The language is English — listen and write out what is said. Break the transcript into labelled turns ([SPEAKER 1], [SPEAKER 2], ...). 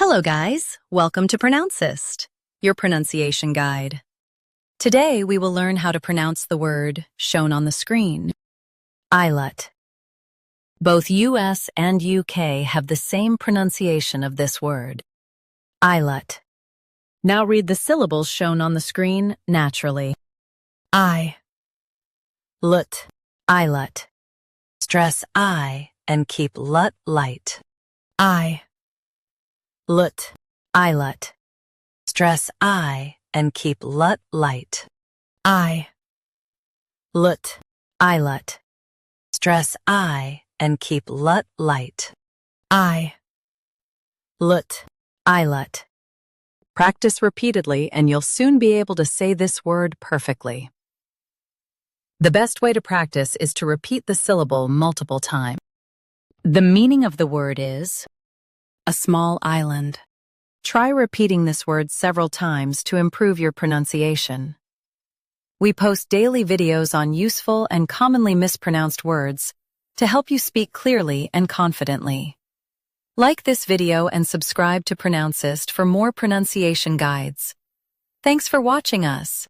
[SPEAKER 1] Hello guys, welcome to Pronouncist, your pronunciation guide. Today we will learn how to pronounce the word shown on the screen, ISLET. Both US and UK have the same pronunciation of this word, ISLET. Now read the syllables shown on the screen naturally. I, lut, ISLET. Stress I and keep lut light. I, lut, ISLET. Stress I and keep lut light. I, lut, ISLET. Stress I and keep lut light. I, lut, ISLET. Practice repeatedly and you'll soon be able to say this word perfectly. The best way to practice is to repeat the syllable multiple times. The meaning of the word is a small island. Try repeating this word several times to improve your pronunciation. We post daily videos on useful and commonly mispronounced words to help you speak clearly and confidently. Like this video and subscribe to Pronouncist for more pronunciation guides. Thanks for watching us.